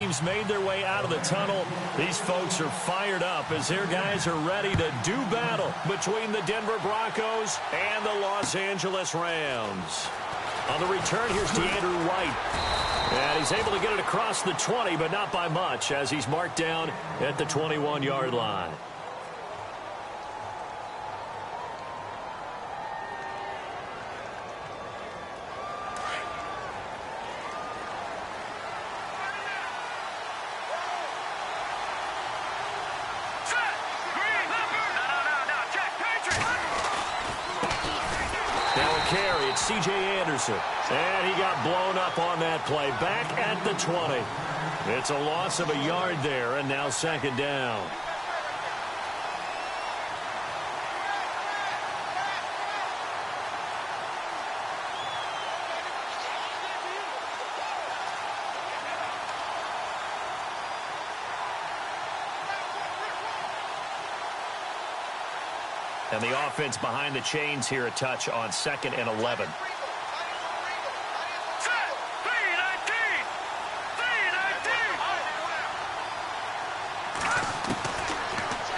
teams made their way out of the tunnel. These folks are fired up as their guys are ready to do battle between the Denver Broncos and the Los Angeles Rams. On the return, here's DeAndre White. And he's able to get it across the 20, but not by much, as he's marked down at the 21-yard line. C.J. Anderson, and he got blown up on that play. Back at the 20. It's a loss of a yard there, and now second down. And the offense behind the chains here, a touch on 2nd and 11.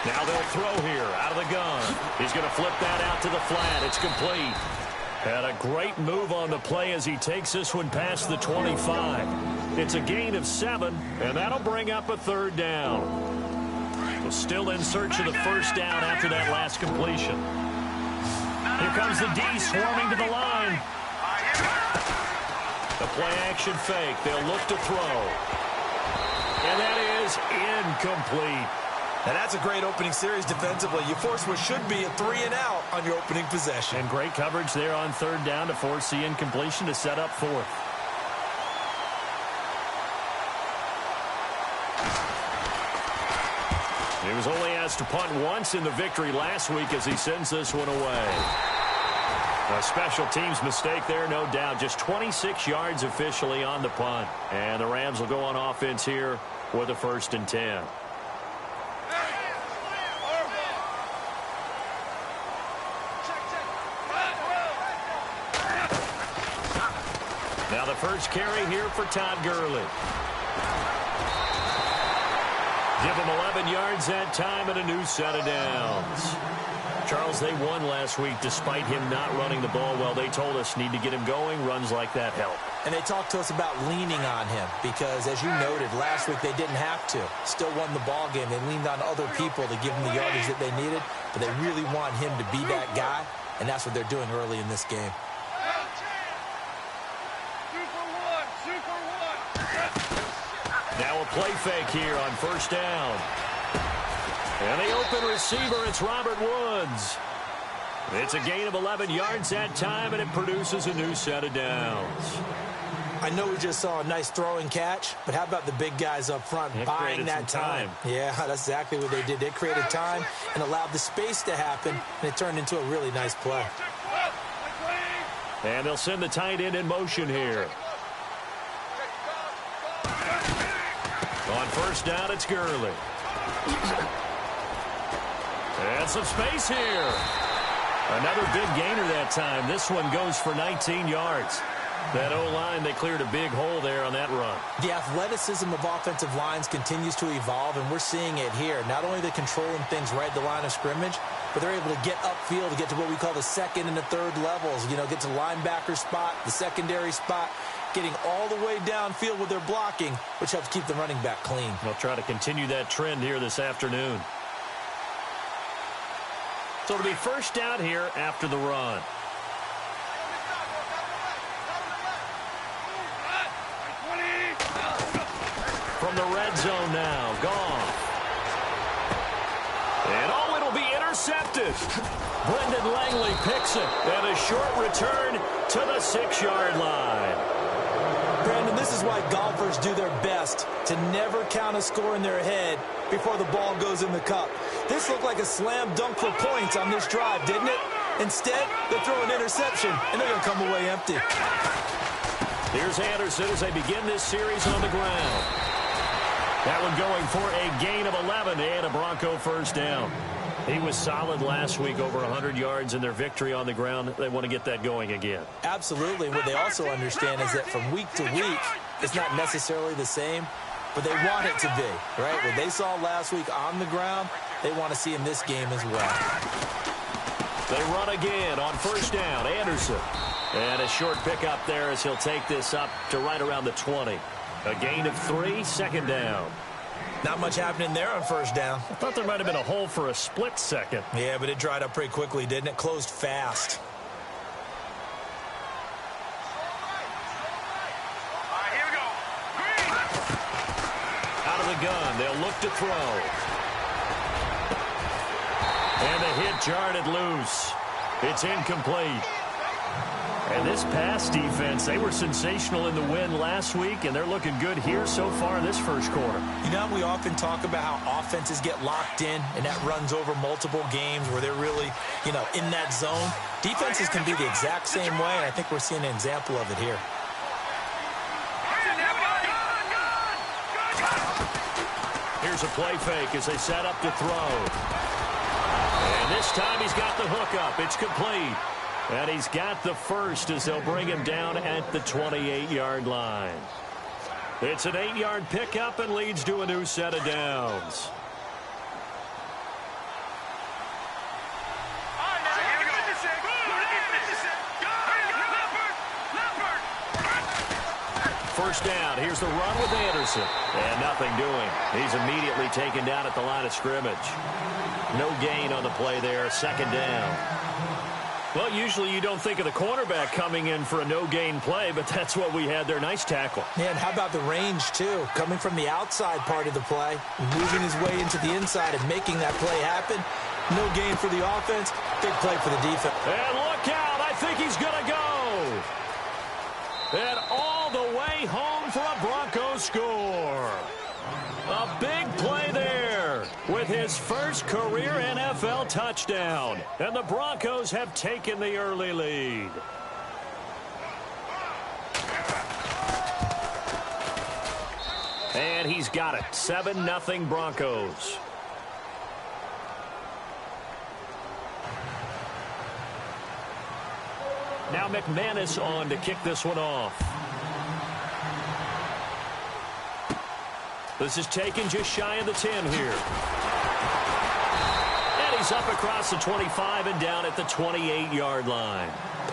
Now they'll throw here out of the gun. He's going to flip that out to the flat. It's complete. And a great move on the play as he takes this one past the 25. It's a gain of 7, and that'll bring up a 3rd down. Still in search of the first down after that last completion. Here comes the D swarming to the line. The play action fake. They'll look to throw. And that is incomplete. And that's a great opening series defensively. You force what should be a 3 and out on your opening possession. And great coverage there on 3rd down to force the incompletion to set up 4th. He was only asked to punt once in the victory last week as he sends this one away. A special teams mistake there, no doubt. Just 26 yards officially on the punt. And the Rams will go on offense here with a 1st and 10. Now the first carry here for Todd Gurley. Give him 11 yards that time and a new set of downs. Charles, they won last week despite him not running the ball well. They told us need to get him going. Runs like that help. And they talked to us about leaning on him because, as you noted, last week they didn't have to. Still won the ball game. They leaned on other people to give them the yardage that they needed, but they really want him to be that guy, and that's what they're doing early in this game. Now a play fake here on 1st down. And the open receiver, it's Robert Woods. It's a gain of 11 yards that time, and it produces a new set of downs. I know we just saw a nice throwing catch, but how about the big guys up front buying that time? Yeah, that's exactly what they did. They created time and allowed the space to happen, and it turned into a really nice play. And they'll send the tight end in motion here. On 1st down, it's Gurley. And some space here. Another big gainer that time. This one goes for 19 yards. That O-line, they cleared a big hole there on that run. The athleticism of offensive lines continues to evolve, and we're seeing it here. Not only are they controlling things right at the line of scrimmage, but they're able to get upfield to get to what we call the 2nd and the 3rd levels. You know, get to linebacker spot, the secondary spot, getting all the way downfield with their blocking, which helps keep the running back clean. They'll try to continue that trend here this afternoon. So it'll be 1st down here after the run. From the red zone now, Goff. And oh, it'll be intercepted. Brendan Langley picks it, and a short return to the 6-yard line. Brandon, this is why golfers do their best to never count a score in their head before the ball goes in the cup. This looked like a slam dunk for points on this drive, didn't it? Instead, they throw an interception, and they're going to come away empty. Here's Anderson as they begin this series on the ground. That one going for a gain of 11 and a Bronco 1st down. He was solid last week, over 100 yards in their victory on the ground. They want to get that going again. Absolutely. What they also understand is that from week to week, it's not necessarily the same. but they want it to be, right? What they saw last week on the ground, they want to see in this game as well. They run again on first down. Anderson. And a short pickup there as he'll take this up to right around the 20. A gain of 3, second down. Not much happening there on first down. I thought there might have been a hole for a split second. Yeah, but it dried up pretty quickly, didn't it? Closed fast. Out of the gun, they'll look to throw. And the hit jarred it loose. It's incomplete. And this pass defense, they were sensational in the win last week, and they're looking good here so far in this first quarter. You know, we often talk about how offenses get locked in, and that runs over multiple games where they're really, in that zone. Defenses can be the exact same way, and I think we're seeing an example of it here. Here's a play fake as they set up to throw. And this time he's got the hook up. It's complete. And he's got the first as they'll bring him down at the 28-yard line. It's an 8-yard pickup and leads to a new set of downs. First down. Here's the run with Anderson. And nothing doing. He's immediately taken down at the line of scrimmage. No gain on the play there. Second down. Well, usually you don't think of the cornerback coming in for a no-gain play, but that's what we had there. Nice tackle. Yeah, and how about the range, too? Coming from the outside part of the play, moving his way into the inside and making that play happen. No gain for the offense, big play for the defense. And look out, I think he's going to go. And all the way home for a Broncos score. A big play there with his first career NFL touchdown. And the Broncos have taken the early lead. And he's got it. 7-0 Broncos. Now McManus on to kick this one off. This is taken just shy of the 10 here. And he's up across the 25 and down at the 28-yard line.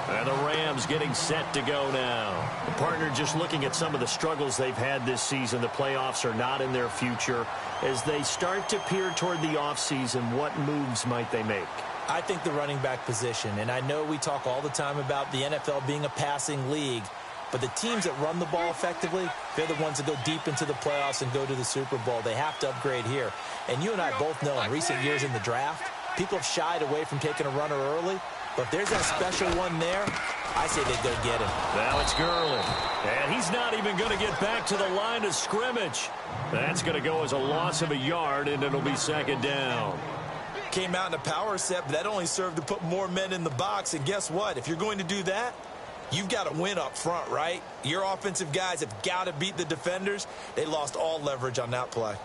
And the Rams getting set to go now. The partner just looking at some of the struggles they've had this season. The playoffs are not in their future. As they start to peer toward the offseason, what moves might they make? I think the running back position, and I know we talk all the time about the NFL being a passing league, but the teams that run the ball effectively, they're the ones that go deep into the playoffs and go to the Super Bowl. They have to upgrade here. And you and I both know in recent years in the draft, people have shied away from taking a runner early, but if there's that special one there, I say they go get him. Now it's Gurley, and he's not even going to get back to the line of scrimmage. That's going to go as a loss of a yard, and it'll be second down. Came out in a power set, but that only served to put more men in the box. And guess what? If you're going to do that, you've got to win up front, right? Your offensive guys have got to beat the defenders. They lost all leverage on that play.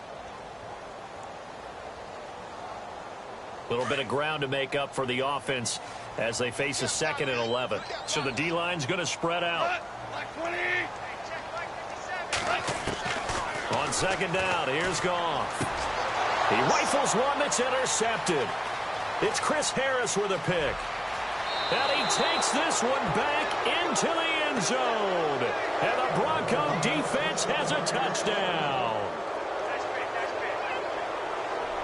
A little bit of ground to make up for the offense as they face a 2nd and 11. So the D-line's going to spread out. On second down, here's Goff. He rifles one that's intercepted. It's Chris Harris with a pick. And he takes this one back into the end zone. And the Bronco defense has a touchdown.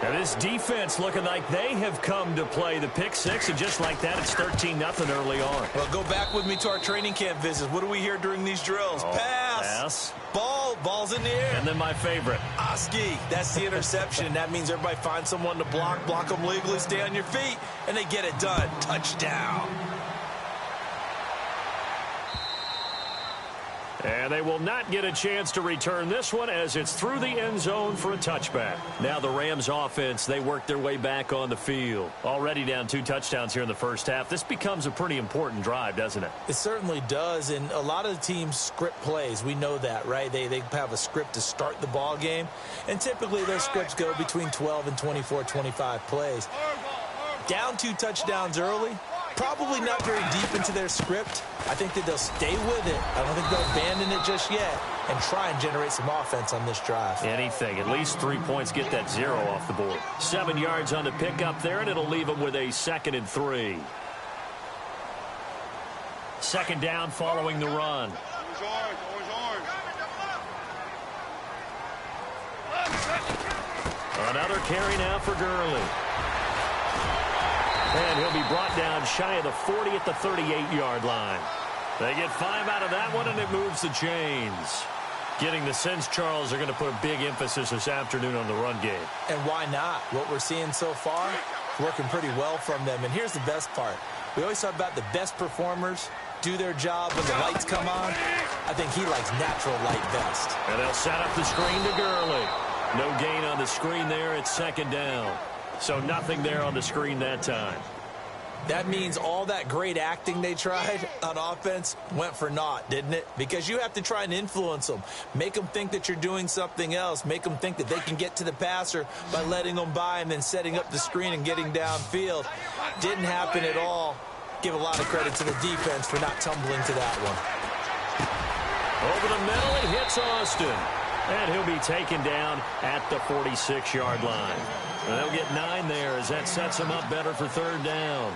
And this defense looking like they have come to play the pick six, and just like that, it's 13-0 early on. Well, go back with me to our training camp visits. What do we hear during these drills? Pass. Ball's in the air. And then my favorite. Oski, that's the interception. That means everybody finds someone to block them legally, stay on your feet, and they get it done. Touchdown. And they will not get a chance to return this one as it's through the end zone for a touchback. Now the Rams offense, they work their way back on the field. Already down 2 touchdowns here in the first half. This becomes a pretty important drive, doesn't it? It certainly does, and a lot of the teams script plays. We know that, right? They have a script to start the ball game, and typically those scripts go between 12 and 24, 25 plays. Down 2 touchdowns early, Probably not very deep into their script. I think that they'll stay with it. I don't think they'll abandon it just yet and try and generate some offense on this drive. Anything. At least 3 points, get that 0 off the board. 7 yards on the pickup there, and it'll leave them with a 2nd and 3. 2nd down following the run. Another carry now for Gurley. And he'll be brought down shy of the 40 at the 38-yard line. They get 5 out of that one, and it moves the chains. Getting the sense, Charles, are going to put a big emphasis this afternoon on the run game. And why not? What we're seeing so far, working pretty well from them. And here's the best part. We always talk about the best performers do their job when the lights come on. I think he likes natural light best. And they'll set up the screen to Gurley. No gain on the screen there. It's 2nd down. So nothing there on the screen that time. That means all that great acting they tried on offense went for naught, didn't it? Because you have to try and influence them. Make them think that you're doing something else. Make them think that they can get to the passer by letting them by and then setting up the screen and getting downfield. Didn't happen at all. Give a lot of credit to the defense for not tumbling to that one. Over the middle, he hits Austin. And he'll be taken down at the 46-yard line. And they'll get 9 there as that sets him up better for 3rd down.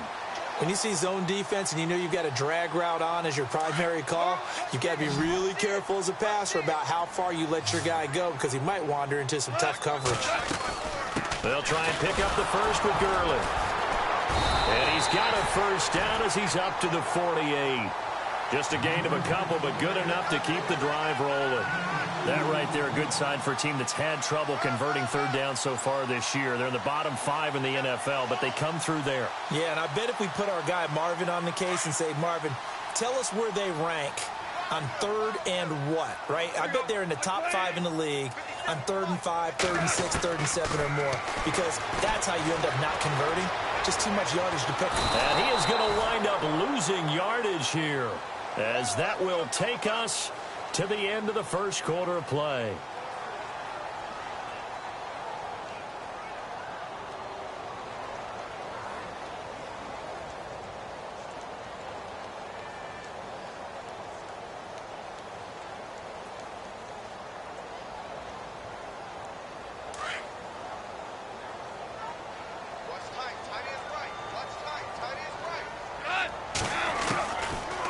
When you see zone defense and you know you've got a drag route on as your primary call, you've got to be really careful as a passer about how far you let your guy go because he might wander into some tough coverage. They'll try and pick up the first with Gurley. And he's got a 1st down as he's up to the 48. Just a gain of a couple, but good enough to keep the drive rolling. That right there, a good sign for a team that's had trouble converting 3rd down so far this year. They're in the bottom 5 in the NFL, but they come through there. Yeah, and I bet if we put our guy Marvin on the case and say, Marvin, tell us where they rank on 3rd and what, right? I bet they're in the top 5 in the league on 3rd and 5, 3rd and 6, 3rd and 7 or more, because that's how you end up not converting. Just too much yardage to pick. And he is going to wind up losing yardage here, as that will take us to the end of the 1st quarter of play.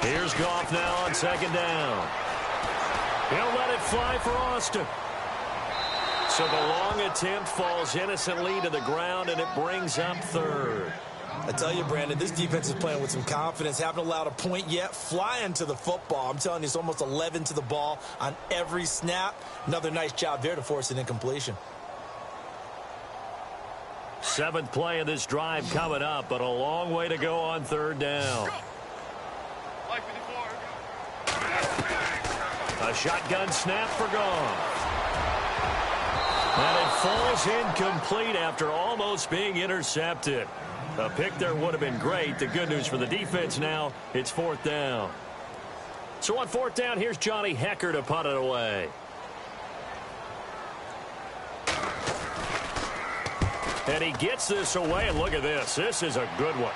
Here's Goff now on 2nd down. He'll let it fly for Austin. So the long attempt falls innocently to the ground, and it brings up 3rd. I tell you, Brandon, this defense is playing with some confidence. Haven't allowed a point yet. Flying to the football. I'm telling you, it's almost 11 to the ball on every snap. Another nice job there to force an incompletion. 7th play of this drive coming up, but a long way to go on 3rd down. A shotgun snap for Goff. And it falls incomplete after almost being intercepted. A pick there would have been great. The good news for the defense now, it's 4th down. So on 4th down, here's Johnny Hecker to punt it away. And he gets this away, and look at this. This is a good one.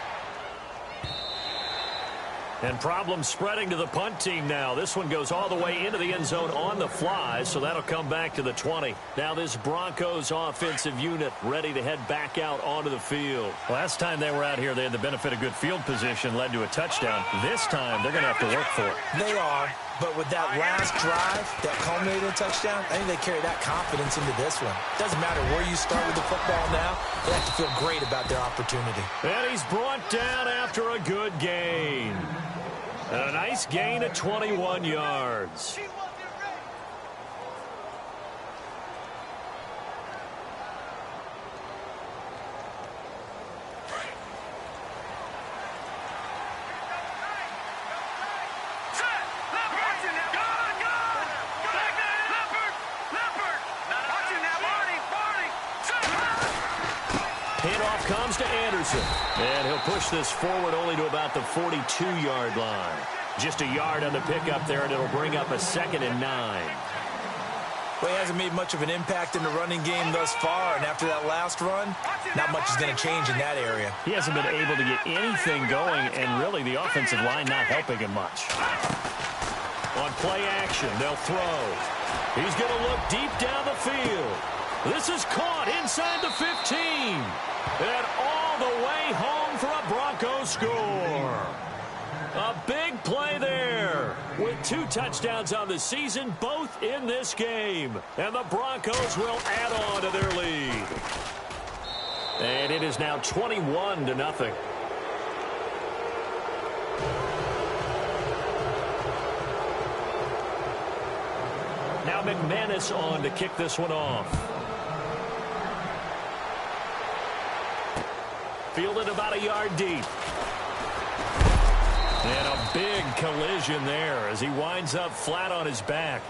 And problems spreading to the punt team now. This one goes all the way into the end zone on the fly, so that'll come back to the 20. Now this Broncos offensive unit ready to head back out onto the field. Last time they were out here, they had the benefit of good field position, led to a touchdown. This time, they're going to have to work for it. They are, but with that last drive that culminated in a touchdown, I think they carry that confidence into this one. Doesn't matter where you start with the football now, they have to feel great about their opportunity. And he's brought down after a good gain. And a nice gain of 21 yards. Handoff comes to Anderson. And he'll push this forward only to about the 42-yard line. Just a yard on the pickup there, and it'll bring up a 2nd and 9. Well, he hasn't made much of an impact in the running game thus far, and after that last run, not much is going to change in that area. He hasn't been able to get anything going, and really the offensive line not helping him much. On play action, they'll throw. He's going to look deep down the field. This is caught inside the 15. And all the way home for a Broncos score. A big play there with 2 touchdowns on the season, both in this game. And the Broncos will add on to their lead. And it is now 21-0. Now McManus on to kick this one off. Fielded about a yard deep. And a big collision there as he winds up flat on his back.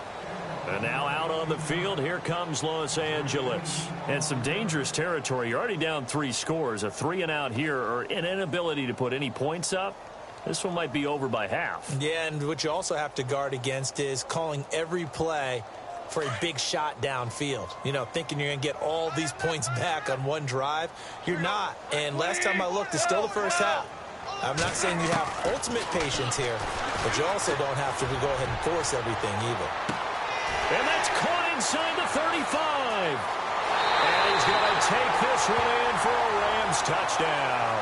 And now out on the field, here comes Los Angeles. And some dangerous territory. You're already down 3 scores. A 3-and-out here, or an inability to put any points up. This one might be over by half. Yeah, and what you also have to guard against is calling every play for a big shot downfield. You know, thinking you're going to get all these points back on one drive. You're not. And last time I looked, it's still the first half. I'm not saying you have ultimate patience here, but you also don't have to go ahead and force everything either. And that's caught inside the 35. And he's going to take this one in for a Rams touchdown.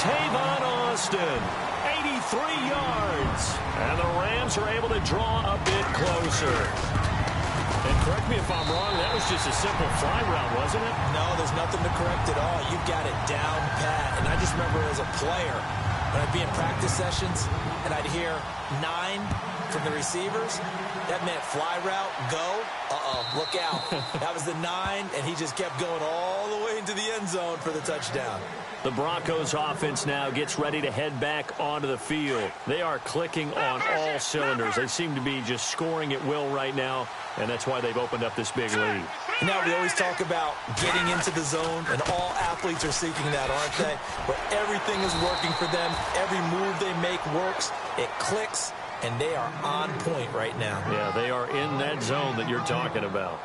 Tavon Austin, 83 yards. And the Rams are able to draw a bit closer. And correct me if I'm wrong, that was just a simple fly route, wasn't it? No, there's nothing to correct at all. You've got it down pat. And I just remember as a player, when I'd be in practice sessions and I'd hear 9 from the receivers, that meant fly route, go, look out. That was the 9, and he just kept going all the way into the end zone for the touchdown. The Broncos offense now gets ready to head back onto the field. They are clicking on all cylinders. They seem to be just scoring at will right now, and that's why they've opened up this big lead. Now, we always talk about getting into the zone, and all athletes are seeking that, aren't they? Where everything is working for them. Every move they make works. It clicks, and they are on point right now. Yeah, they are in that zone that you're talking about.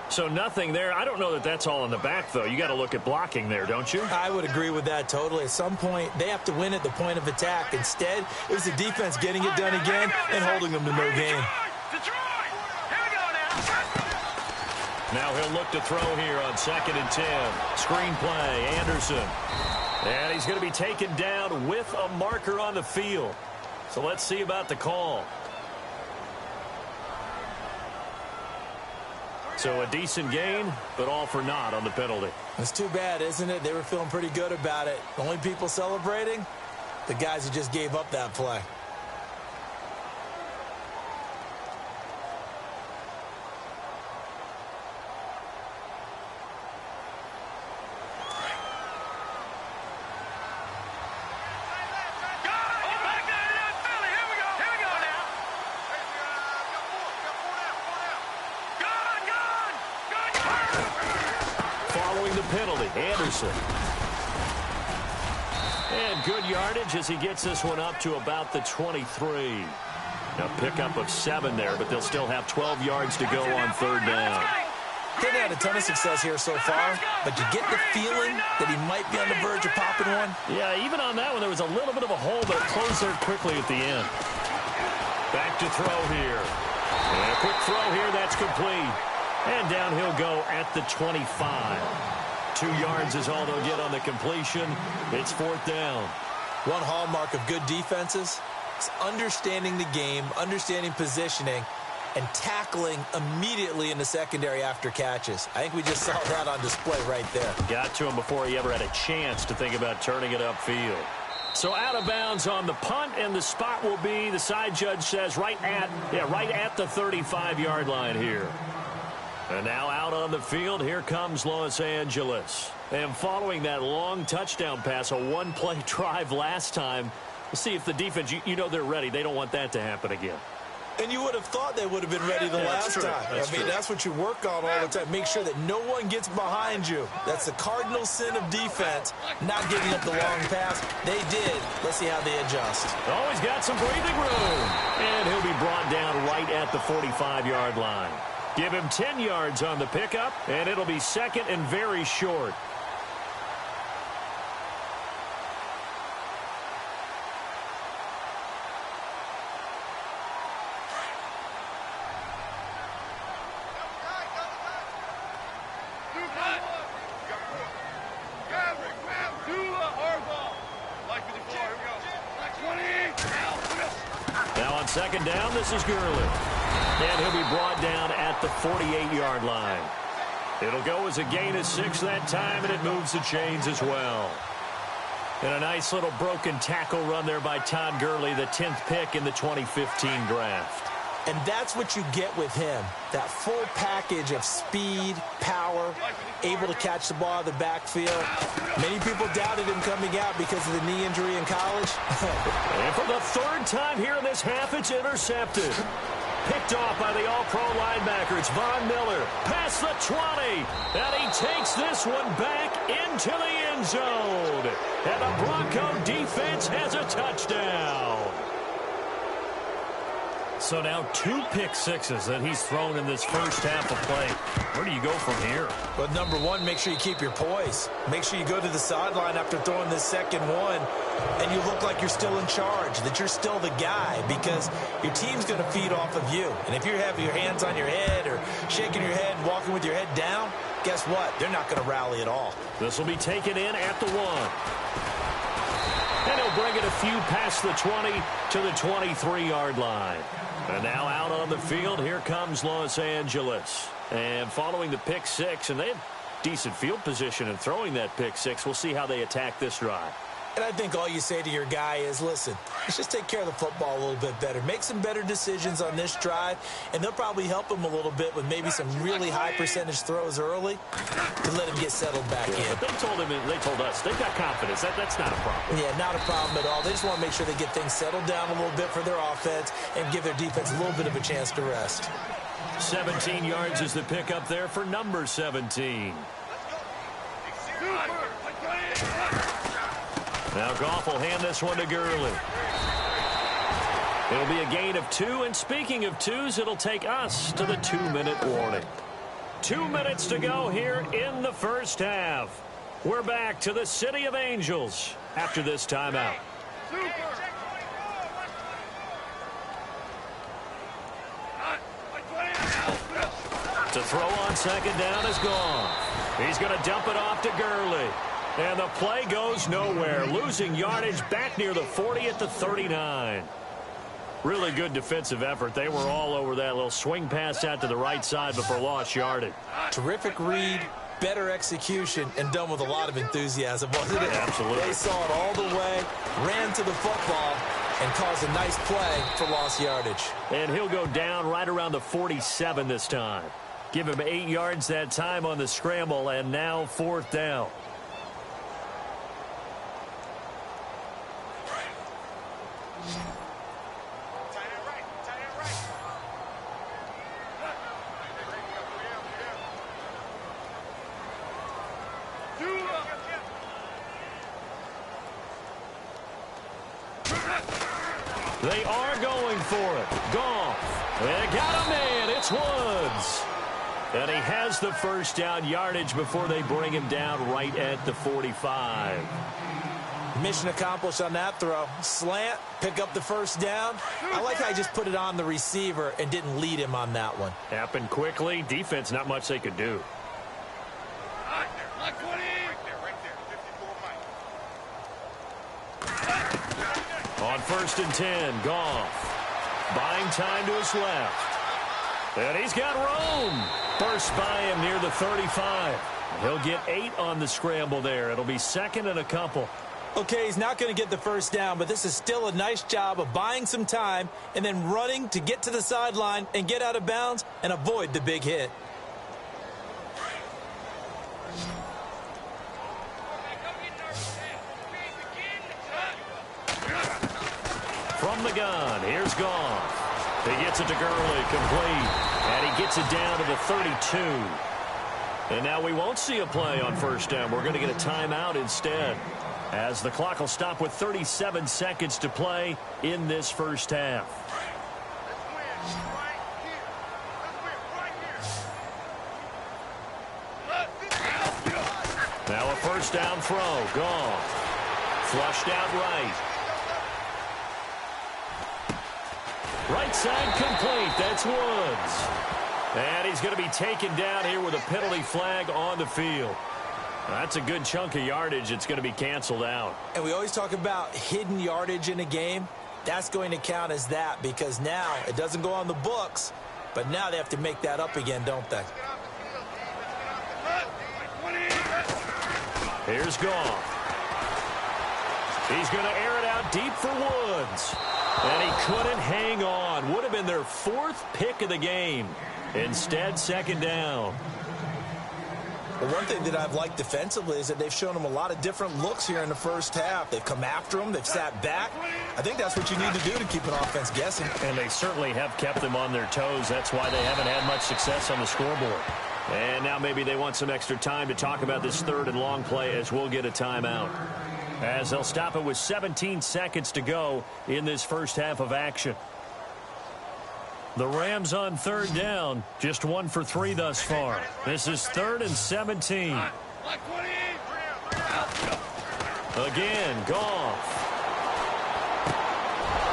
So nothing there. I don't know that that's all in the back, though. You got to look at blocking there, don't you? I would agree with that totally. At some point, they have to win at the point of attack. Instead, it was the defense getting it done again and holding them to no gain. Now he'll look to throw here on 2nd and 10. Screen play, Anderson. And he's going to be taken down with a marker on the field. So let's see about the call. So a decent gain, but all for naught on the penalty. It's too bad, isn't it? They were feeling pretty good about it. The only people celebrating, the guys who just gave up that play. Anderson. And good yardage as he gets this one up to about the 23. A pickup of 7 there, but they'll still have 12 yards to go on 3rd down. They've had a ton of success here so far, but you get the feeling that he might be on the verge of popping one. Yeah, even on that one, there was a little bit of a hole, but it closed there quickly at the end. Back to throw here. And a quick throw here, that's complete. And down he'll go at the 25. 2 yards is all they'll get on the completion. It's 4th down. One hallmark of good defenses is understanding the game, understanding positioning, and tackling immediately in the secondary after catches. I think we just saw that on display right there. Got to him before he ever had a chance to think about turning it upfield. So out of bounds on the punt, and the spot will be, the side judge says, right at the 35-yard line here. And now out on the field, here comes Los Angeles. And following that long touchdown pass, a one-play drive last time, we'll see if the defense, you know they're ready. They don't want that to happen again. And you would have thought they would have been ready the last time. That's what you work on all the time. Make sure that no one gets behind you. That's the cardinal sin of defense, not giving up the long pass. They did. Let's see how they adjust. Oh, he's got some breathing room. And he'll be brought down right at the 45-yard line. Give him 10 yards on the pickup, and it'll be second and very short. Now on second down, this is Gurley. And he'll be brought down at the 48-yard line. It'll go as a gain of 6 that time, and it moves the chains as well. And a nice little broken tackle run there by Todd Gurley, the 10th pick in the 2015 draft. And that's what you get with him, that full package of speed, power, able to catch the ball out of the backfield. Many people doubted him coming out because of the knee injury in college. And for the third time here in this half, it's intercepted. Picked off by the all-pro linebacker. It's Von Miller. Past the 20. And he takes this one back into the end zone. And the Bronco defense has a touchdown. So now 2 pick sixes that he's thrown in this first half of play. Where do you go from here? Well, number one, make sure you keep your poise. Make sure you go to the sideline after throwing this second one, and you look like you're still in charge, that you're still the guy, because your team's going to feed off of you. And if you're having your hands on your head or shaking your head and walking with your head down, guess what? They're not going to rally at all. This will be taken in at the 1. And he'll bring it a few past the 20 to the 23-yard line. And now out on the field, here comes Los Angeles. And following the pick 6, and they have decent field position in throwing that pick 6. We'll see how they attack this drive. And I think all you say to your guy is, listen, let's just take care of the football a little bit better. Make some better decisions on this drive, and they'll probably help him a little bit with maybe some really high percentage throws early to let him get settled back in. But they told us they've got confidence. That's not a problem. Yeah, not a problem at all. They just want to make sure they get things settled down a little bit for their offense and give their defense a little bit of a chance to rest. 17 yards is the pickup there for number 17. Now Goff will hand this one to Gurley. It'll be a gain of 2, and speaking of 2s, it'll take us to the 2-minute warning. 2 minutes to go here in the first half. We're back to the City of Angels after this timeout. To throw on second down is Goff. He's going to dump it off to Gurley. And the play goes nowhere. Losing yardage back near the 40 at the 39. Really good defensive effort. They were all over that little swing pass out to the right side before lost yardage. Terrific read, better execution, and done with a lot of enthusiasm, wasn't it? Absolutely. They saw it all the way, ran to the football, and caused a nice play for lost yardage. And he'll go down right around the 47 this time. Give him 8 yards that time on the scramble, and now 4th down. They are going for it. Goff. They got a man. It's Woods. And he has the first down yardage before they bring him down right at the 45. Mission accomplished on that throw. Slant, pick up the first down. I like how he just put it on the receiver and didn't lead him on that one. Happened quickly. Defense, not much they could do. On 1st and 10, Goff. Buying time to his left. And he's got room. Burst by him near the 35. He'll get 8 on the scramble there. It'll be 2nd and a couple. Okay, he's not going to get the first down, but this is still a nice job of buying some time and then running to get to the sideline and get out of bounds and avoid the big hit. From the gun, here's Goff. He gets it to Gurley, complete. And he gets it down to the 32. And now we won't see a play on 1st down. We're going to get a timeout instead, as the clock will stop with 37 seconds to play in this first half. Now a first down throw. Gone. Flushed out right. Right side complete. That's Woods. And he's going to be taken down here with a penalty flag on the field. That's a good chunk of yardage. It's going to be canceled out. And we always talk about hidden yardage in a game. That's going to count as that because now it doesn't go on the books, but now they have to make that up again, don't they? Here's Goff. He's going to air it out deep for Woods. And he couldn't hang on. Would have been their fourth pick of the game. Instead, second down. Well, one thing that I've liked defensively is that they've shown them a lot of different looks here in the first half. They've come after them. They've sat back. I think that's what you need to do to keep an offense guessing. And they certainly have kept them on their toes. That's why they haven't had much success on the scoreboard. And now maybe they want some extra time to talk about this third and long play as we'll get a timeout. As they'll stop it with 17 seconds to go in this first half of action. The Rams on third down, just 1 for 3 thus far. This is 3rd and 17. Again, Goff.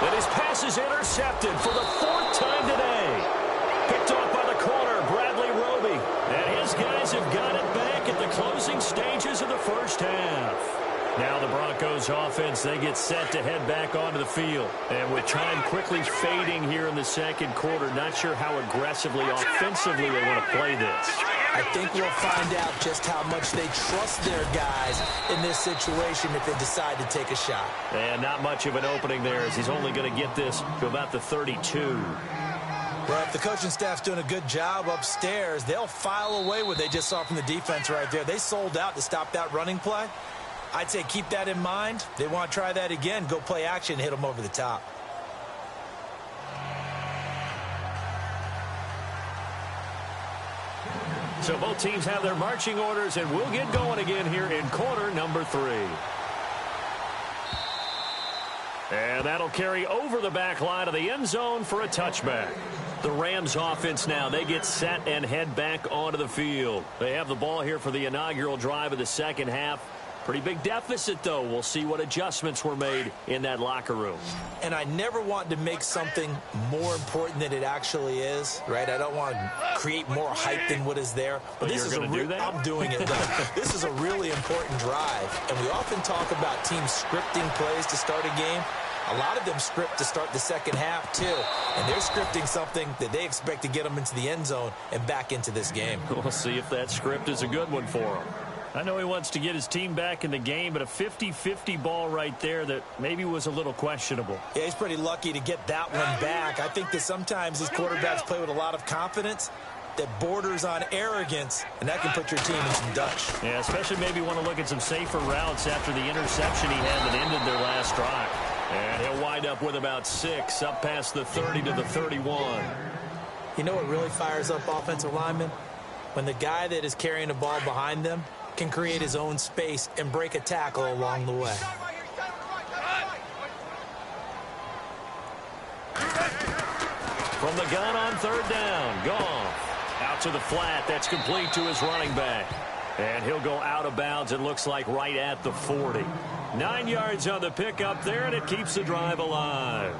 And his pass is intercepted for the 4th time today. Picked off by the corner, Bradley Roby. And his guys have got it back at the closing stages of the first half. Now the Broncos offense, they get set to head back onto the field. And with time quickly fading here in the second quarter, not sure how aggressively, offensively they want to play this. I think we'll find out just how much they trust their guys in this situation if they decide to take a shot. And not much of an opening there as he's only going to get this to about the 32. Well, if the coaching staff's doing a good job upstairs, they'll file away what they just saw from the defense right there. They sold out to stop that running play. I'd say keep that in mind. They want to try that again. Go play action, hit them over the top. So both teams have their marching orders, and we'll get going again here in quarter number 3. And that'll carry over the back line of the end zone for a touchback. The Rams offense now, they get set and head back onto the field. They have the ball here for the inaugural drive of the second half. Pretty big deficit, though. We'll see what adjustments were made in that locker room. And I never want to make something more important than it actually is, right? I don't want to create more hype than what is there. But this is a do that? I'm doing it, though. This is a really important drive. And we often talk about teams scripting plays to start a game. A lot of them script to start the second half, too. And they're scripting something that they expect to get them into the end zone and back into this game. We'll see if that script is a good one for them. I know he wants to get his team back in the game, but a 50-50 ball right there that maybe was a little questionable. Yeah, he's pretty lucky to get that one back. I think that sometimes these quarterbacks play with a lot of confidence that borders on arrogance, and that can put your team in some Dutch. Yeah, especially maybe want to look at some safer routes after the interception he had that ended their last drive. And he'll wind up with about 6 up past the 30 to the 31. You know what really fires up offensive linemen? When the guy that is carrying the ball behind them can create his own space and break a tackle along the way. From the gun on third down, Goff. Out to the flat, that's complete to his running back. And he'll go out of bounds, it looks like right at the 40. 9 yards on the pickup there, and it keeps the drive alive.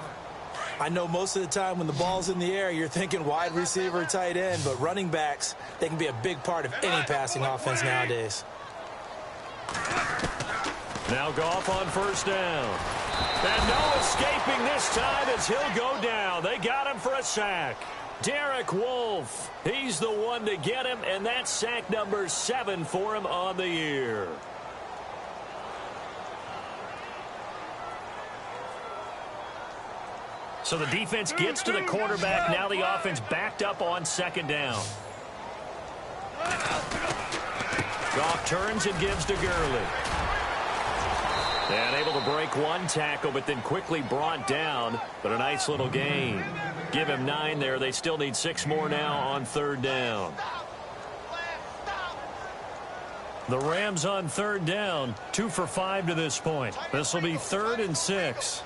I know most of the time when the ball's in the air, you're thinking wide receiver, tight end, but running backs, they can be a big part of any passing offense nowadays. Now Goff on first down. And no escaping this time as he'll go down. They got him for a sack. Derek Wolfe, he's the one to get him, and that's sack number 7 for him on the year. So the defense gets to the quarterback. Now the offense backed up on second down. Goff turns and gives to Gurley. And able to break one tackle, but then quickly brought down. But a nice little gain. Give him 9 there. They still need 6 more now on third down. The Rams on third down, 2 for 5 to this point. This will be 3rd and 6.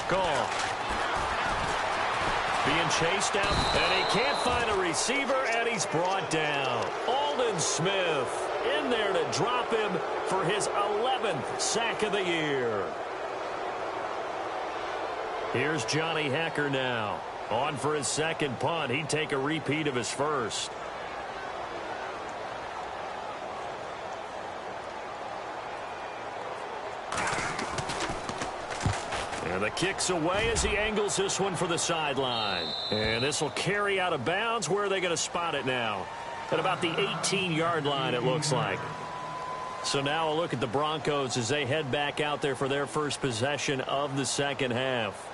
Goff being chased out, and he can't find a receiver, and he he's brought down. Aldon Smith in there to drop him for his 11th sack of the year. Here's Johnny Hacker now. On for his second punt. He'd take a repeat of his first. And the kick's away as he angles this one for the sideline. And this will carry out of bounds. Where are they going to spot it now? At about the 18-yard line, it looks like. So now a look at the Broncos as they head back out there for their first possession of the second half.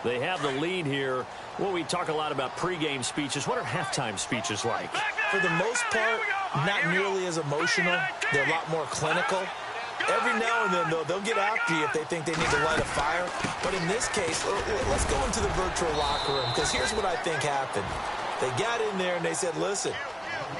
They have the lead here. Well, we talk a lot about pregame speeches. What are halftime speeches like? For the most part, not nearly as emotional. They're a lot more clinical. Every now and then, though, they'll get after you if they think they need to light a fire. But in this case, let's go into the virtual locker room, because here's what I think happened. They got in there and they said, listen,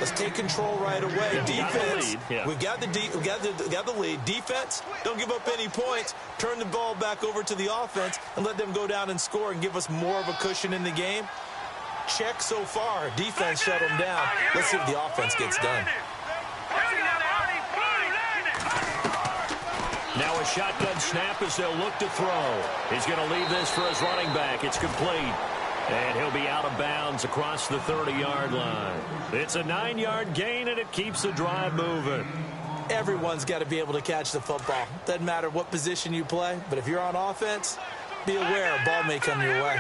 let's take control right away. Defense, we've got the lead. Defense, don't give up any points. Turn the ball back over to the offense and let them go down and score and give us more of a cushion in the game. Check so far. Defense shut them down. Let's see if the offense gets done. Now a shotgun snap as they'll look to throw. He's going to leave this for his running back. It's complete. And he'll be out of bounds across the 30-yard line. It's a 9-yard gain, and it keeps the drive moving. Everyone's got to be able to catch the football. Doesn't matter what position you play, but if you're on offense, be aware a ball may come your way.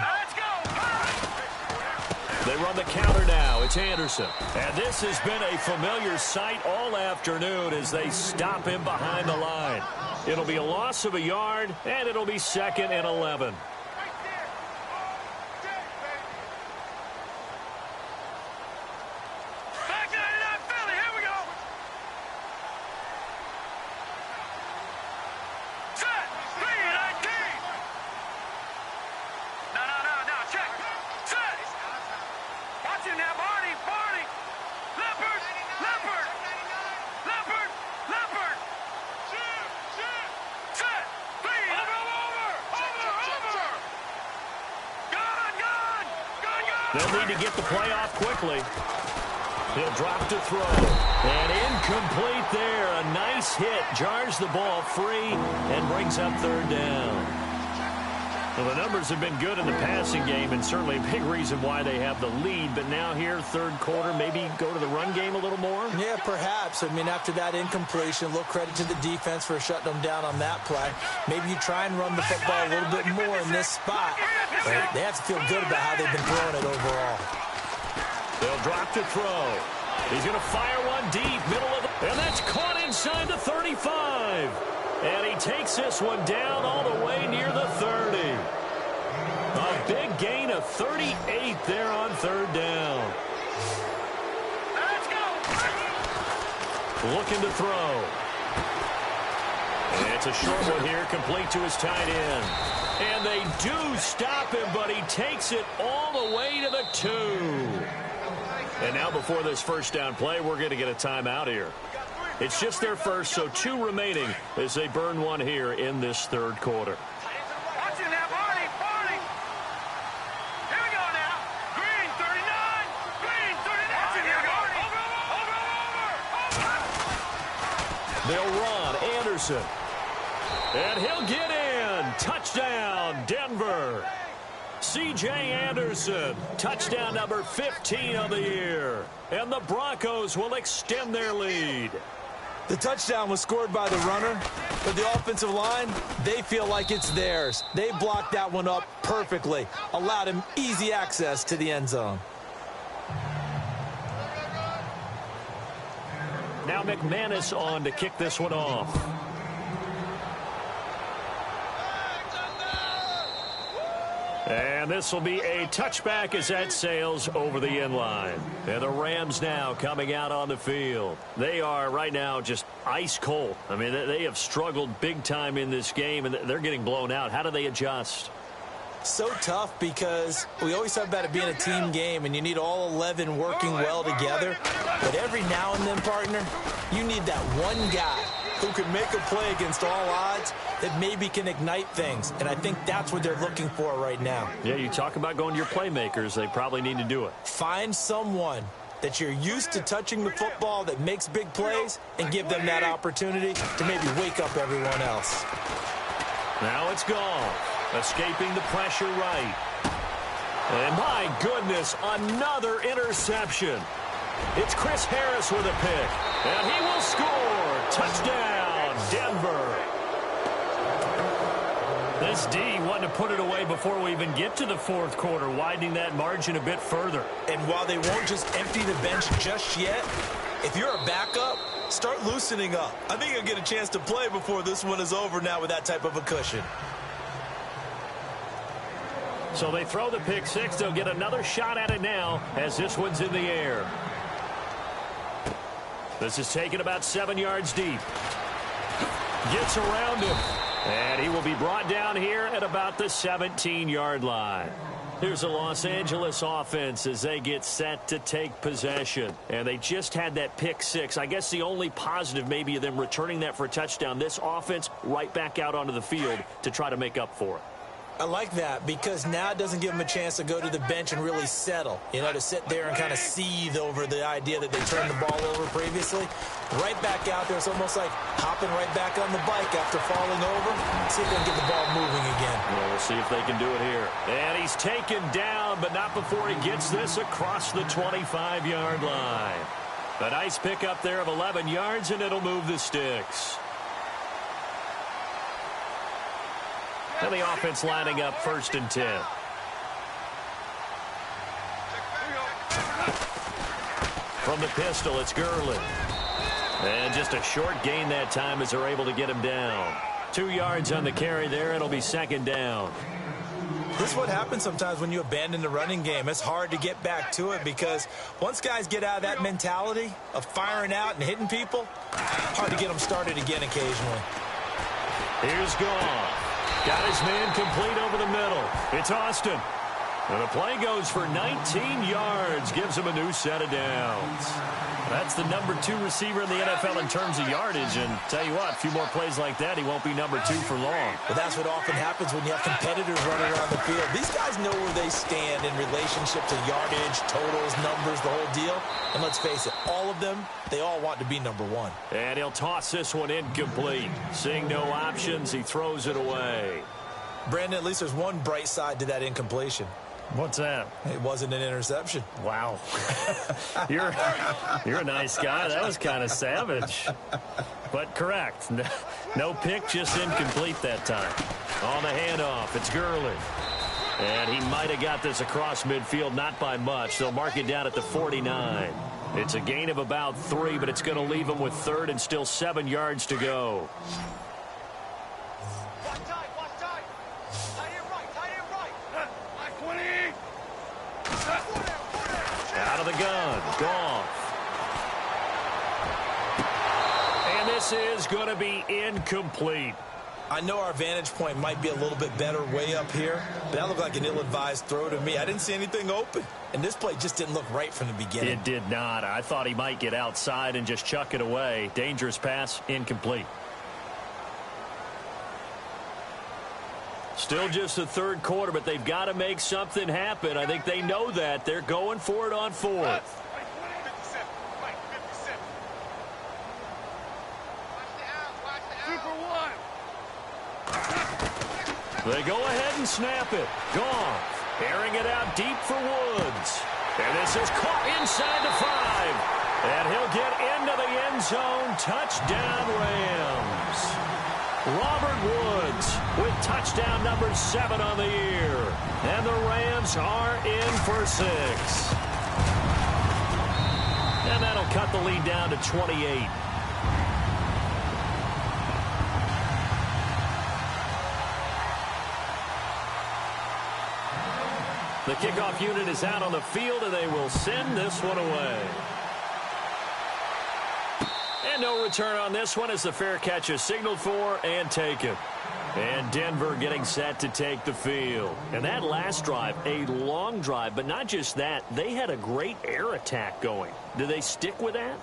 They run the counter now. It's Anderson. And this has been a familiar sight all afternoon as they stop him behind the line. It'll be a loss of a yard, and it'll be 2nd and 11. They'll need to get the play off quickly. He'll drop to throw. And incomplete there. A nice hit. Jars the ball free and brings up 3rd down. Well, the numbers have been good in the passing game and certainly a big reason why they have the lead. But now here, 3rd quarter, maybe go to the run game a little more? Yeah, perhaps. I mean, after that incompletion, a little credit to the defense for shutting them down on that play. Maybe you try and run the football a little bit more in this spot. But they have to feel good about how they've been throwing it overall. They'll drop to throw. He's going to fire one deep, middle of the... And that's caught inside the 35. And he takes this one down all the way near the 30. A big gain of 38 there on 3rd down. Let's go. Looking to throw. And it's a short one here, complete to his tight end. And they do stop him, but he takes it all the way to the 2. And now before this first down play, we're going to get a timeout here. It's just their first, so 2 remaining as they burn one here in this 3rd quarter. Watching that, Barney. Here we go now. Green, 39. Green, 39. Watching here, over. They'll run. Anderson. And he'll get in. Touchdown, Denver. C.J. Anderson, touchdown number 15 of the year. And the Broncos will extend their lead. The touchdown was scored by the runner, but the offensive line, they feel like it's theirs. They blocked that one up perfectly, allowed him easy access to the end zone. Now McManus on to kick this one off. And this will be a touchback as that sails over the end line. And the Rams now coming out on the field. They are right now just ice cold. I mean, they have struggled big time in this game, and they're getting blown out. How do they adjust? So tough because we always talk about it being a team game, and you need all 11 working well together. But every now and then, partner, you need that one guy who can make a play against all odds that maybe can ignite things. And I think that's what they're looking for right now. Yeah, you talk about going to your playmakers. They probably need to do it. Find someone that you're used to touching the football that makes big plays and give them that opportunity to maybe wake up everyone else. Now it's gone. Escaping the pressure right. And my goodness, another interception. It's Chris Harris with a pick. And he will score. Touchdown, Denver. This D wanted to put it away before we even get to the fourth quarter, widening that margin a bit further. And while they won't just empty the bench just yet, if you're a backup, start loosening up. I think you'll get a chance to play before this one is over now with that type of a cushion. So they throw the pick six. They'll get another shot at it now as this one's in the air. This is taken about 7 yards deep. Gets around him. And he will be brought down here at about the 17-yard line. Here's the Los Angeles offense as they get set to take possession. And they just had that pick six. I guess the only positive maybe of them returning that for a touchdown. This offense right back out onto the field to try to make up for it. I like that because now it doesn't give them a chance to go to the bench and really settle, to sit there and kind of seethe over the idea that they turned the ball over previously. Right back out there, it's almost like hopping right back on the bike after falling over. See if they can get the ball moving again. Well, we'll see if they can do it here. And he's taken down, but not before he gets this across the 25-yard line. A nice pickup there of 11 yards, and it'll move the sticks. And the offense lining up 1st and 10. From the pistol, it's Gurley. And just a short gain that time as they're able to get him down. 2 yards on the carry there. It'll be 2nd down. This is what happens sometimes when you abandon the running game. It's hard to get back to it because once guys get out of that mentality of firing out and hitting people, hard to get them started again occasionally. Here's Goff. Got his man complete over the middle. It's Austin. And the play goes for 19 yards. Gives him a new set of downs. That's the number 2 receiver in the NFL in terms of yardage. And tell you what, a few more plays like that, he won't be number 2 for long. Well, that's what often happens when you have competitors running around the field. These guys know where they stand in relationship to yardage, totals, numbers, the whole deal. And let's face it, all of them, they all want to be number 1. And he'll toss this one incomplete. Seeing no options, he throws it away. Brandon, at least there's one bright side to that incompletion. What's that? It wasn't an interception. Wow. You're a nice guy. That was kind of savage. But correct. No pick, just incomplete that time. On the handoff, it's Gurley. And he might have got this across midfield, not by much. They'll mark it down at the 49. It's a gain of about 3, but it's going to leave him with 3rd and still 7 yards to go. Out of the gun, Goff. And this is going to be incomplete. I know our vantage point might be a little bit better way up here, but that looked like an ill-advised throw to me. I didn't see anything open, and this play just didn't look right from the beginning. It did not. I thought he might get outside and just chuck it away. Dangerous pass, incomplete. Still just the 3rd quarter, but they've got to make something happen. I think they know that. They're going for it on 4th. They go ahead and snap it. Goff airing it out deep for Woods. And this is caught inside the 5. And he'll get into the end zone. Touchdown, Rams. Robert Woods with touchdown number 7 on the year. And the Rams are in for 6. And that'll cut the lead down to 28. The kickoff unit is out on the field, and they will send this one away. And no return on this one as the fair catch is signaled for and taken. And Denver getting set to take the field. And that last drive, a long drive, but not just that. They had a great air attack going. Do they stick with that?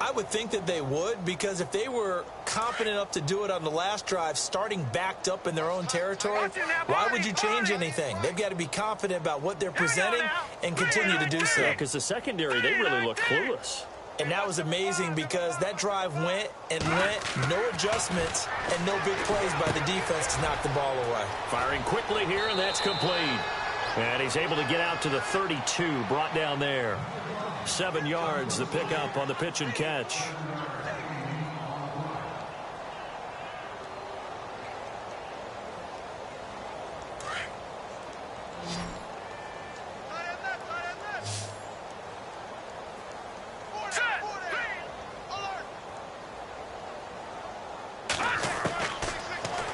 I would think that they would, because if they were confident enough to do it on the last drive, starting backed up in their own territory, why would you change anything? They've got to be confident about what they're presenting and continue to do so. Yeah, because the secondary, they really look clueless. And that was amazing because that drive went and went, no adjustments, and no big plays by the defense to knock the ball away. Firing quickly here, and that's complete. And he's able to get out to the 32, brought down there. 7 yards, the pickup on the pitch and catch.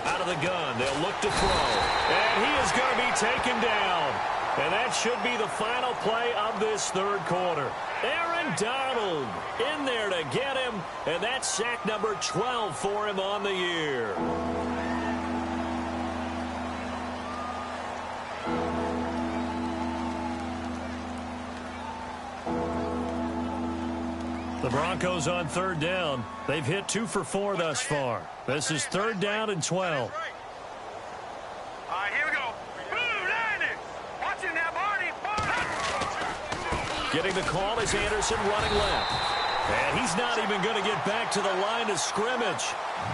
Out of the gun, they'll look to throw. And he is going to be taken down. And that should be the final play of this third quarter. Aaron Donald in there to get him, and that's sack number 12 for him on the year. The Broncos on third down. They've hit 2 for 4 thus far. This is third down and 12. All right, here we go. Blue landing. Watching that Barney. Getting the call is Anderson running left. And he's not even going to get back to the line of scrimmage.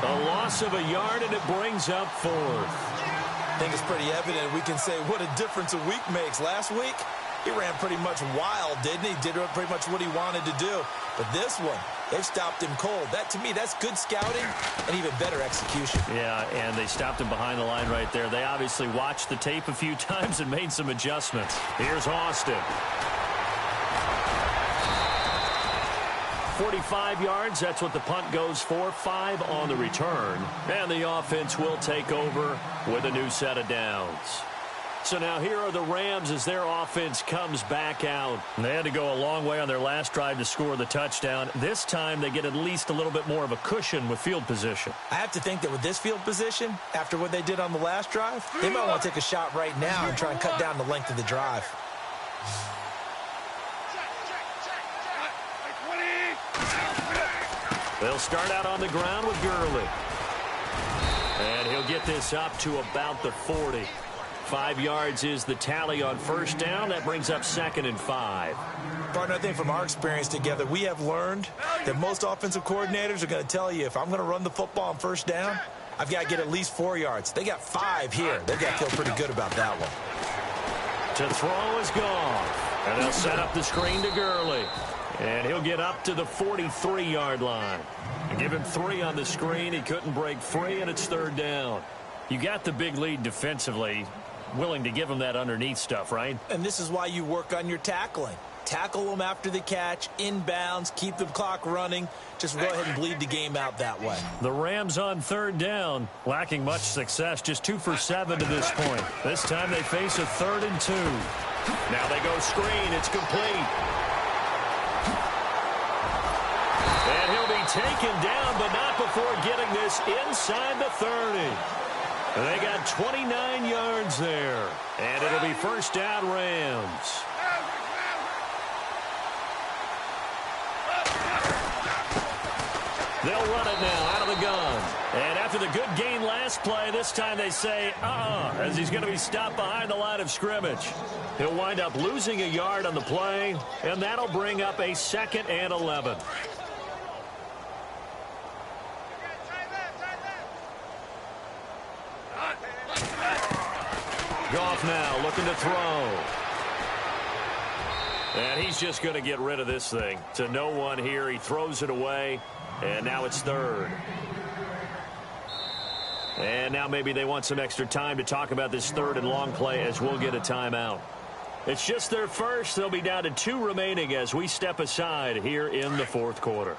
A loss of a yard, and it brings up 4th. I think it's pretty evident. We can say what a difference a week makes. Last week, he ran pretty much wild, didn't he? Did pretty much what he wanted to do. But this one, they've stopped him cold. That, to me, that's good scouting and even better execution. Yeah, and they stopped him behind the line right there. They obviously watched the tape a few times and made some adjustments. Here's Austin. 45 yards, that's what the punt goes for. 5 on the return. And the offense will take over with a new set of downs. So now here are the Rams as their offense comes back out. They had to go a long way on their last drive to score the touchdown. This time they get at least a little bit more of a cushion with field position. I have to think that with this field position, after what they did on the last drive, they might want to take a shot right now and try and cut down the length of the drive. They'll start out on the ground with Gurley. And he'll get this up to about the 40. 5 yards is the tally on first down. That brings up 2nd and 5. Partner, I think from our experience together, we have learned that most offensive coordinators are going to tell you, if I'm going to run the football on first down, I've got to get at least 4 yards. They got 5 here. They've got to feel pretty good about that one. To throw is gone. And they'll set up the screen to Gurley. And he'll get up to the 43-yard line. Give him 3 on the screen. He couldn't break free, and it's third down. You got the big lead defensively. Willing to give him that underneath stuff, right? And this is why you work on your tackling. Tackle them after the catch, inbounds, keep the clock running. Just go ahead and bleed the game out that way. The Rams on third down, lacking much success, just 2 for 7 to this point. This time they face a 3rd and 2. Now they go screen. It's complete. And he'll be taken down, but not before getting this inside the 30. They got 29 yards there, and it'll be first down Rams. They'll run it now out of the gun. And after the good gain last play, this time they say, as he's going to be stopped behind the line of scrimmage. He'll wind up losing a yard on the play, and that'll bring up a 2nd and 11. Goff now looking to throw. And he's just going to get rid of this thing. To no one here. He throws it away. And now it's 3rd. And now maybe they want some extra time to talk about this 3rd and long play as we'll get a timeout. It's just their first. They'll be down to 2 remaining as we step aside here in the 4th quarter.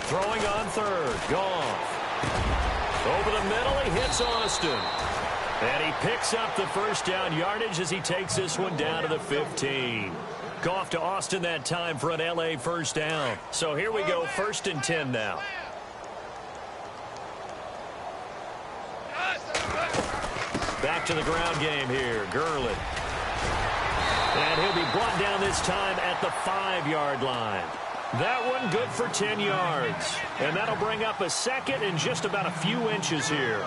Throwing on 3rd. Goff. Over the middle, he hits Austin. And he picks up the first down yardage as he takes this one down to the 15. Goff to Austin that time for an L.A. first down. So here we go, 1st and 10 now. Back to the ground game here. Gurley. And he'll be brought down this time at the 5-yard line. That one good for 10 yards. And that'll bring up a second and just about a few inches here.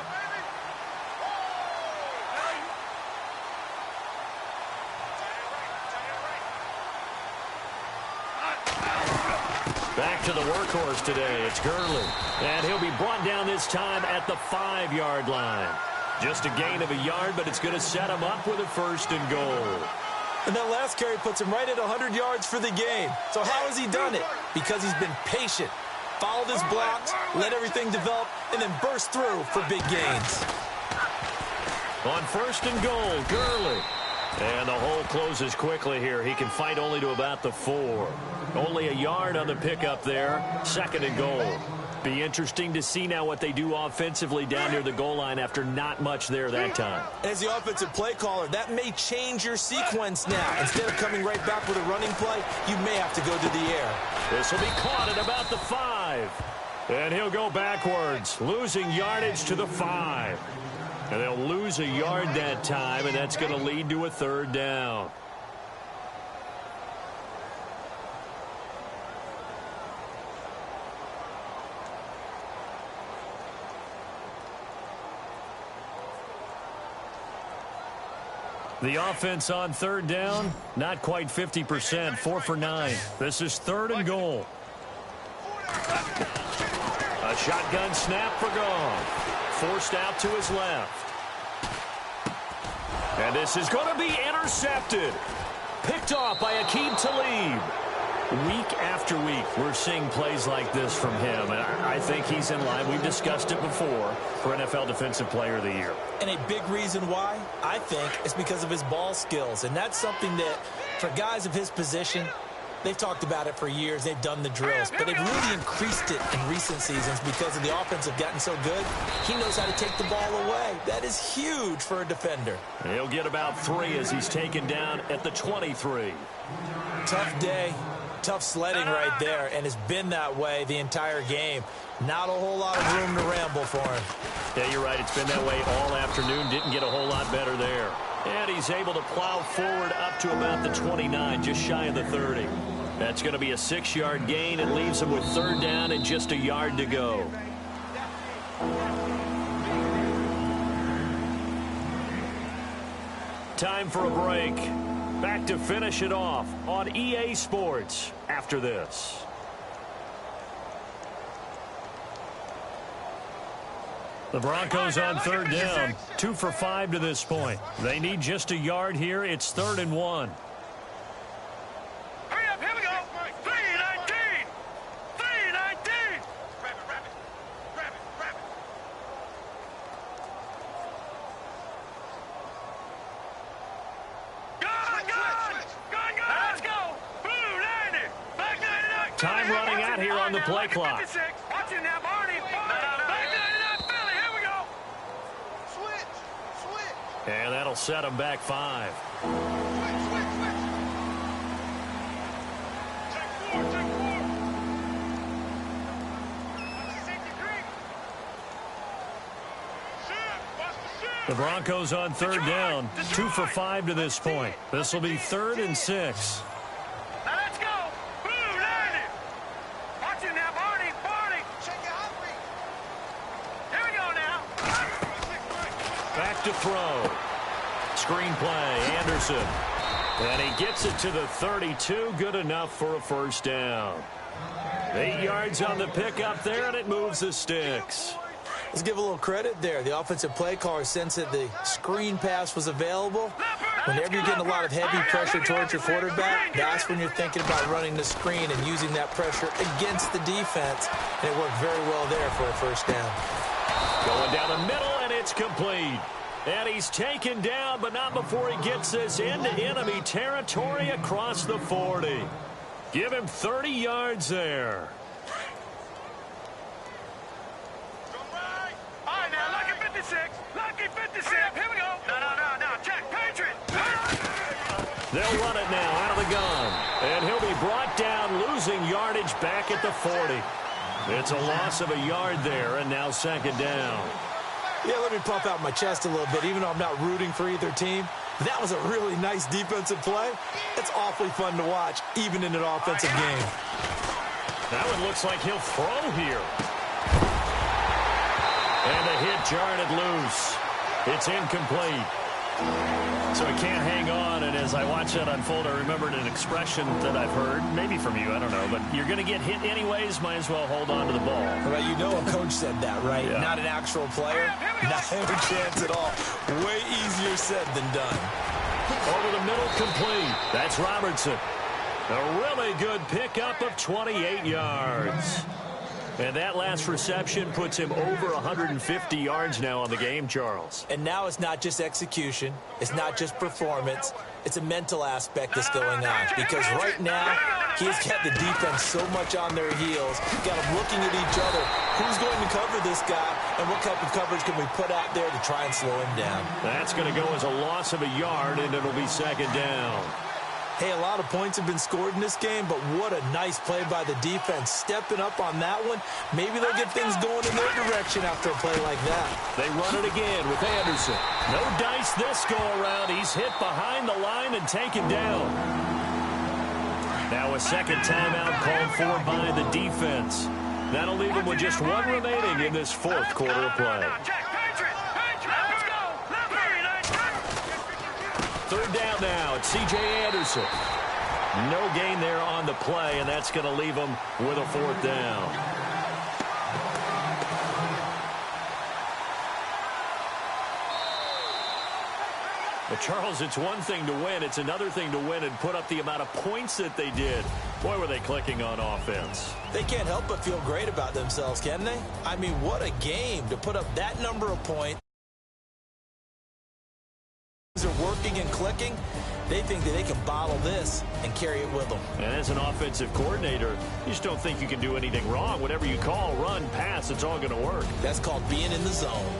Back to the workhorse today. It's Gurley. And he'll be brought down this time at the 5-yard line. Just a gain of a yard, but it's going to set him up with a 1st and goal. And that last carry puts him right at 100 yards for the game. So how has he done it? Because he's been patient, followed his blocks, let everything develop, and then burst through for big gains. On 1st and goal, Gurley. And the hole closes quickly here. He can fight only to about the 4. Only a yard on the pickup there. 2nd and goal. Be interesting to see now what they do offensively down near the goal line after not much there that time. As the offensive play caller, that may change your sequence now. Instead of coming right back with a running play, you may have to go to the air. This will be caught at about the 5. And he'll go backwards, losing yardage to the 5. And they'll lose a yard that time, and that's going to lead to a 3rd down. The offense on 3rd down, not quite 50%, 4 for 9. This is 3rd and goal. A shotgun snap for Goff. Forced out to his left. And this is going to be intercepted. Picked off by Aqib Talib. Week after week, we're seeing plays like this from him. And I think he's in line. We've discussed it before for NFL Defensive Player of the Year. And a big reason why, I think, is because of his ball skills. And that's something that, for guys of his position, they've talked about it for years. They've done the drills. But they've really increased it in recent seasons because of the offense have gotten so good. He knows how to take the ball away. That is huge for a defender. He'll get about 3 as he's taken down at the 23. Tough day. Tough sledding right there, and it's been that way the entire game. Not a whole lot of room to ramble for him. Yeah, you're right. It's been that way all afternoon. Didn't get a whole lot better there. And he's able to plow forward up to about the 29, just shy of the 30. That's going to be a 6-yard gain. It leaves him with 3rd down and just a yard to go. Time for a break. Back to finish it off on EA Sports after this. The Broncos on 3rd down, 2 for 5 to this point. They need just a yard here. It's 3rd and 1. Hurry up, here we go. 3-19. 3-19. Grab it. Gun. Let's go. Blue 90. Back 99. Time running out here on the play clock. Watch it now, Barney. Back 99, Philly. Here we go. Switch. And that'll set him back 5. The Broncos on 3rd down, 2 for 5 to this point. This will be 3rd and 6. Now let's go. Blue 90. Watch it now, Barney. Check it out. Here we go now. Back to throw. Screen play, Anderson. And he gets it to the 32, good enough for a 1st down. 8 yards on the pickup there, and it moves the sticks. Let's give a little credit there. The offensive play caller sensed that the screen pass was available. Whenever you're getting a lot of heavy pressure towards your quarterback, that's when you're thinking about running the screen and using that pressure against the defense. And it worked very well there for a 1st down. Going down the middle, and it's complete. And he's taken down, but not before he gets this into enemy territory across the 40. Give him 30 yards there. Lucky 56. Here we go. No. Check. Patriot. They'll run it now out of the gun. And he'll be brought down, losing yardage back at the 40. It's a loss of a yard there, and now 2nd down. Yeah, let me puff out my chest a little bit, even though I'm not rooting for either team. That was a really nice defensive play. It's awfully fun to watch, even in an offensive game. That one looks like he'll throw here. And the hit jarred it loose. It's incomplete. So he can't hang on, and as I watch that unfold, I remembered an expression that I've heard, maybe from you, I don't know, but you're going to get hit anyways, might as well hold on to the ball. Well, you know a coach said that, right? Yeah. Not an actual player. Not a chance at all. Way easier said than done. Over the middle, complete. That's Robertson. A really good pickup of 28 yards. And that last reception puts him over 150 yards now on the game, Charles. And now it's not just execution. It's not just performance. It's a mental aspect that's going on. Because right now, he's got the defense so much on their heels. Got them looking at each other. Who's going to cover this guy? And what type of coverage can we put out there to try and slow him down? That's going to go as a loss of a yard, and it'll be second down. Hey, a lot of points have been scored in this game, but what a nice play by the defense. Stepping up on that one, maybe they'll get things going in their direction after a play like that. They run it again with Anderson. No dice this go-around. He's hit behind the line and taken down. Now a second timeout called for by the defense. That'll leave them with just one remaining in this fourth quarter of play. Third down now. It's C.J. Anderson. No gain there on the play, and that's going to leave them with a fourth down. But, Charles, it's one thing to win. It's another thing to win and put up the amount of points that they did. Boy, were they clicking on offense. They can't help but feel great about themselves, can they? I mean, what a game to put up that number of points. Are working and clicking. They think that they can bottle this and carry it with them. And as an offensive coordinator, you just don't think you can do anything wrong. Whatever you call, run, pass, it's all going to work. That's called being in the zone.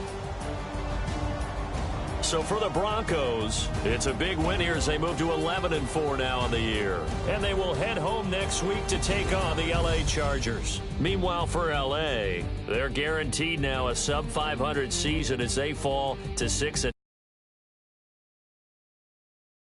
So for the Broncos, it's a big win here as they move to 11-4 now on the year. And they will head home next week to take on the L.A. Chargers. Meanwhile, for L.A., they're guaranteed now a sub-500 season as they fall to 6-.